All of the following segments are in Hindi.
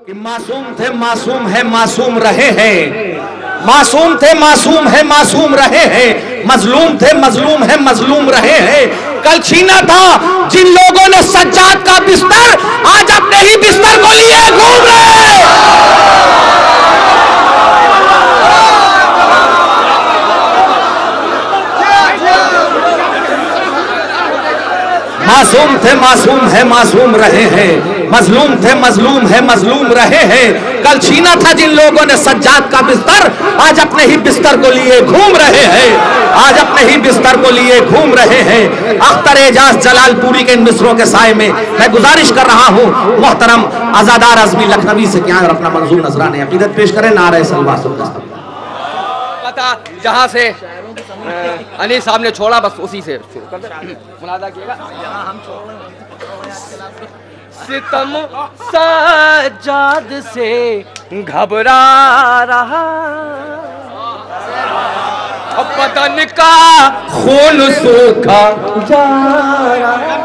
कि मासूम थे मासूम है मासूम रहे हैं, मासूम थे मासूम है मासूम रहे हैं, मजलूम थे मजलूम है मजलूम रहे हैं। कल छीना था जिन लोगों ने सज्जाद का बिस्तर, आज अपने ही बिस्तर को लिए घूम रहे हैं। मासूम थे मासूम है मासूम रहे हैं, मजलूम थे मजलूम है मजलूम रहे हैं। कल छीना था जिन लोगों ने सज्जाद का बिस्तर, आज अपने ही बिस्तर को लिए घूम रहे हैं, आज अपने ही बिस्तर को लिए घूम रहे हैं। अख्तर एजाज जलालपुरी के इन मिसरों के साए में मैं गुजारिश कर रहा हूं मोहतरम आजादार आजमी लखनवी से क्या अपना मंजूर नजराने अकीदत पेश करें। नारे सलवा जहां से अली साहब ने छोड़ा बस उसी से शुरू कर दे। मुलादा किएगा सितम सज्जाद से घबरा रहा, बदन का खून सूखा जा रहा,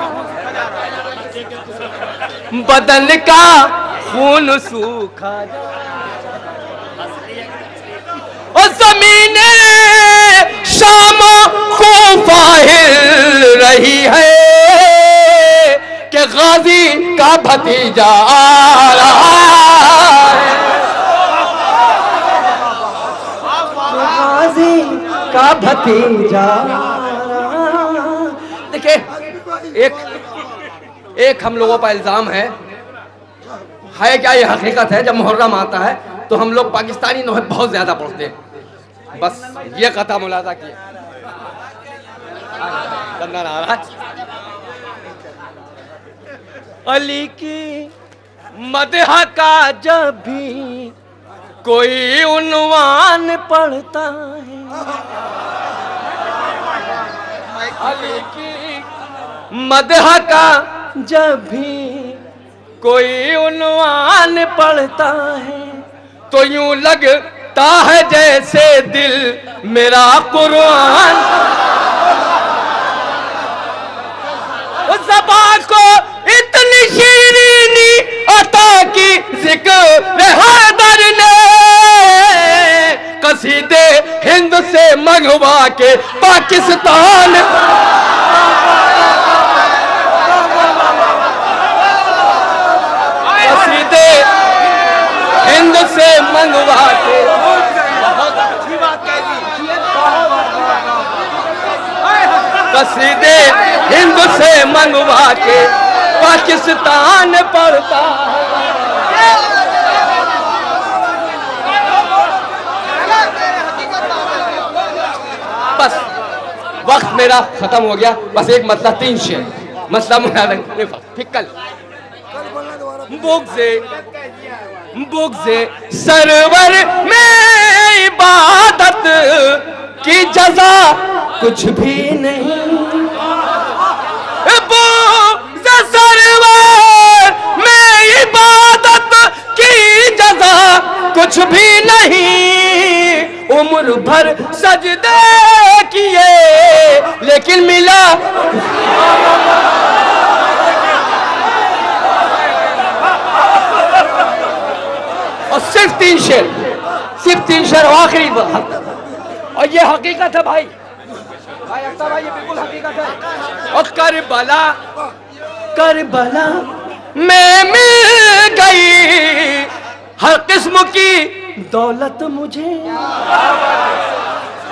बदन का खून सूखा जा, और ज़मीने शाम को फाहिल रही है कि गाजी का भतीजा आ रहा है, गाजी का भतीजा। देखिए एक हम लोगों पर इल्जाम है क्या ये हकीकत है, जब मुहर्रम आता है तो हम लोग पाकिस्तानी नोहे बहुत ज्यादा पढ़ते हैं। बस ये कथा मुलाजा किया अली की मदह का जब भी कोई उन्वान पढ़ता है, अली की मदह का जब भी कोई उन्वान पढ़ता है तो यूं लगता है जैसे दिल मेरा कुरान, उस ज़बान को इतनी शीरीनी अता की ज़िक्र हैदर ने कसीदे हिंद से मंगवा के पाकिस्तान, कसीदे हिंद से मंगवा के, बहुत अच्छी बात कह दी, कसीदे हिंद से मंगवा के पाकिस्तान पढ़ता है। बस वक्त मेरा खत्म हो गया, बस एक मसला 3 शेर मसला फिकल बुग़्ज़े सरवर में इबादत की जज़ा कुछ भी नहीं, बुग़्ज़े सरवर में इबादत की जज़ा कुछ भी नहीं, उम्र भर सजदे किए लेकिन मिला और सिर्फ 3 शेर आखिरी और ये हकीकत है भाई अख्तर भाई, ये बिल्कुल हकीकत है। और करबला में मिल गई हर किस्म की दौलत मुझे,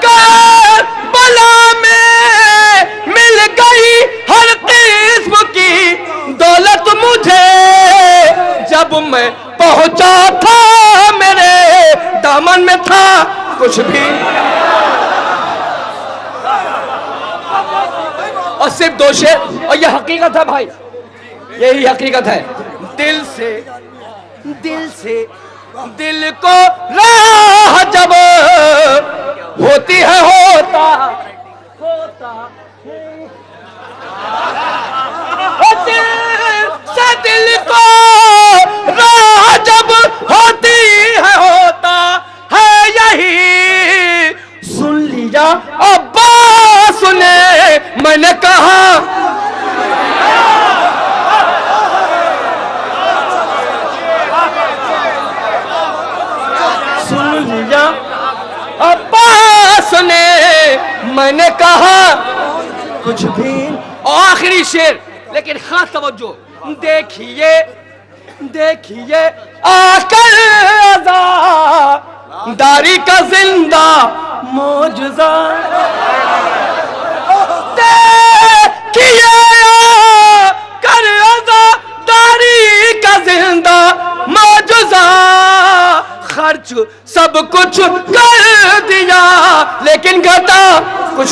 करबला में मिल गई हर किस्म की दौलत मुझे, जब मैं पहुंचा था मेरे दामन में था कुछ भी, और सिर्फ 2 शेर और ये हकीकत है भाई, यही हकीकत है। दिल से दिल को राह जब होती है होता दिल को राह जब होती है होता है यही, सुन लिया अब्बास ने मैंने कहा, मैंने कहा कुछ भी। और आखिरी शेर, लेकिन खास तवज्जो, देखिए देखिए आकर आज़ादारी का जिंदा मौजज़ा, देखिए आकर आज़ादारी का जिंदा मौजज़ा, खर्च सब कुछ कर दिया लेकिन घटा कुछ।